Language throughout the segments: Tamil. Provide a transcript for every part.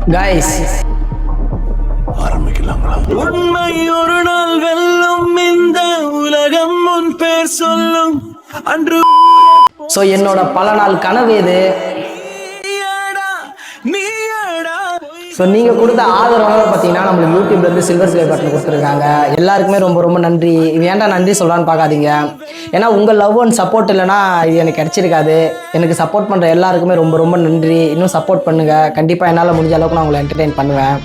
கைஸ் ஆரம்பிக்கலாங்களா? உண்மை ஒரு நாள் வெல்லும், இந்த உலகம் உன் பேர் சொல்லும். அன்று ஸோ என்னோட பல நாள் கனவு இது. ஸோ நீங்கள் கொடுத்த ஆதரவாக பார்த்தீங்கன்னா நம்மளுக்கு யூடியூப்லேருந்து சில்வர் ப்ளே பட்டன் கொடுத்துருக்காங்க. எல்லாருக்குமே ரொம்ப ரொம்ப நன்றி. இது ஏன்டா நன்றி சொல்லலான்னு பார்க்காதீங்க. ஏன்னா உங்கள் லவ் அண்ட் சப்போர்ட் இல்லைனா இது எனக்கு கிடச்சிருக்காது. எனக்கு சப்போர்ட் பண்ணுற எல்லாருக்குமே ரொம்ப ரொம்ப நன்றி. இன்னும் சப்போர்ட் பண்ணுங்கள். கண்டிப்பாக என்னால் முடிஞ்ச அளவுக்கு நான் உங்களை என்டர்டெயின் பண்ணுவேன்.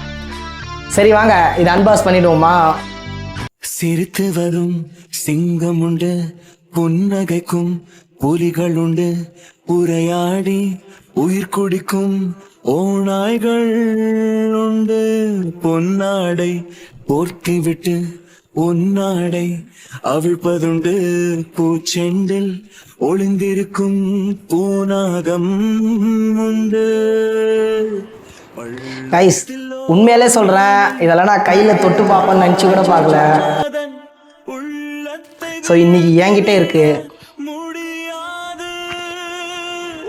சரி வாங்க இதை அன்பாஸ் பண்ணிடுவோமா? சிரித்து வரும் சிங்கம் உண்டு, புன்னகைக்கும் புலிகள் உண்டு, உரையாடி உயிர் குடிக்கும் ஓநாய்கள் உண்டு. பொன்னாடை போர்த்திவிட்டு உன்னாடை அவிழ்ப்பதுண்டு, பூச்செண்டில் ஒளிந்திருக்கும் பூநாகம் உண்டு. கைஸ் உண்மையிலே சொல்கிறேன், இதெல்லாம் நான் கையில் தொட்டு பார்ப்பேன்னு நினச்சி கூட பார்க்கல. ஸோ இன்னைக்கு என்கிட்ட இருக்கு. முடியாது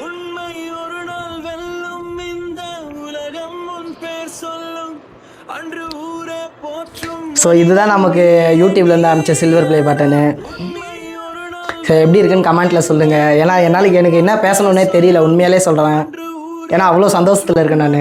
உண்மை ஒரு நாள் வெல்லும், இந்த உலகம் உன் பேர் சொல்லும். அன்று ஊரே போற்றும். ஸோ இதுதான் நமக்கு யூடியூப்லேருந்து அனுப்பிச்ச சில்வர் ப்ளே பட்டனு. ஸோ எப்படி இருக்குன்னு கமெண்ட்டில் சொல்லுங்கள். ஏன்னா எனக்கு என்ன பேசணுன்னே தெரியல, உண்மையாலே சொல்கிறேன். ஏன்னா அவ்வளோ சந்தோஷத்தில் இருக்கேன் நான்.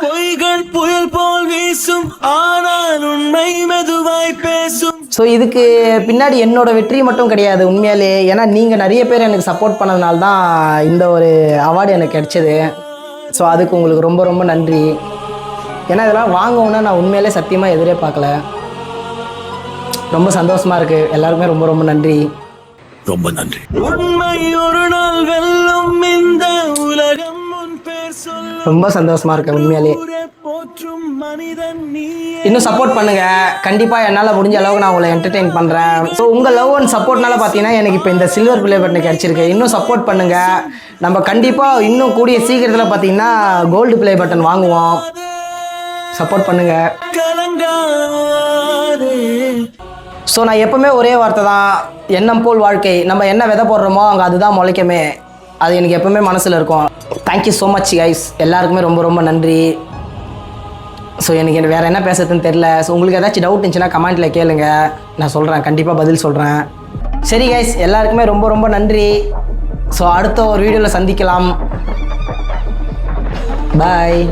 பொய்கள் புயல் போல் வீசும், ஆனால் உண்மை மெதுவாய் பேசும். ஸோ இதுக்கு பின்னாடி என்னோட வெற்றி மட்டும் கிடையாது உண்மையாலே. ஏன்னா நீங்கள் நிறைய பேர் எனக்கு சப்போர்ட் பண்ணதுனால தான் இந்த ஒரு அவார்டு எனக்கு கிடைச்சது. ஸோ அதுக்கு உங்களுக்கு ரொம்ப ரொம்ப நன்றி. ஏன்னா இதெல்லாம் வாங்கணுன்னா நான் உண்மையிலே சத்தியமாக எதிரே பார்க்கல. ரொம்ப சந்தோஷமாக இருக்குது. எல்லாருக்குமே ரொம்ப ரொம்ப நன்றி. ரொம்ப நன்றி. உண்மை ஒரு நாள் வெல்லும், இந்த உலகம் உன் பேர் சொல்லும். ரொம்ப சந்தோஷமாக இருக்கேன் உண்மையாலே. போற்றும் மனிதன் நீ. இன்னும் சப்போர்ட் பண்ணுங்கள். கண்டிப்பாக என்னால் முடிஞ்ச அளவுக்கு நான் உங்களை என்டர்டெயின் பண்ணுறேன். ஸோ உங்கள் லவ் அண்ட் சப்போர்ட்னால பார்த்தீங்கன்னா எனக்கு இப்போ இந்த சில்வர் ப்ளே பட்டன் கிடச்சிருக்கு. இன்னும் சப்போர்ட் பண்ணுங்கள். நம்ம கண்டிப்பாக இன்னும் கூடிய சீக்கிரத்தில் பார்த்தீங்கன்னா கோல்டு ப்ளே பட்டன் வாங்குவோம். சப்போர்ட் பண்ணுங்கள். ஸோ நான் எப்போவுமே ஒரே வார்த்தை தான், எண்ணம் போல் வாழ்க்கை. நம்ம என்ன விதை போடுறோமோ அங்கே அதுதான் முளைக்குமே. அது எனக்கு எப்போவுமே மனசில் இருக்கும். Thank you so much guys. எல்லாருக்குமே ரொம்ப ரொம்ப நன்றி. ஸோ எனக்கு வேறு என்ன பேசுறதுன்னு தெரில. ஸோ உங்களுக்கு ஏதாச்சும் டவுட் இருந்துச்சுன்னா கமெண்ட்டில் கேளுங்க, நான் சொல்கிறேன். கண்டிப்பாக பதில் சொல்கிறேன். சரி கைஸ், எல்லாருக்குமே ரொம்ப ரொம்ப நன்றி. ஸோ அடுத்த ஒரு வீடியோவில் சந்திக்கலாம். பாய்.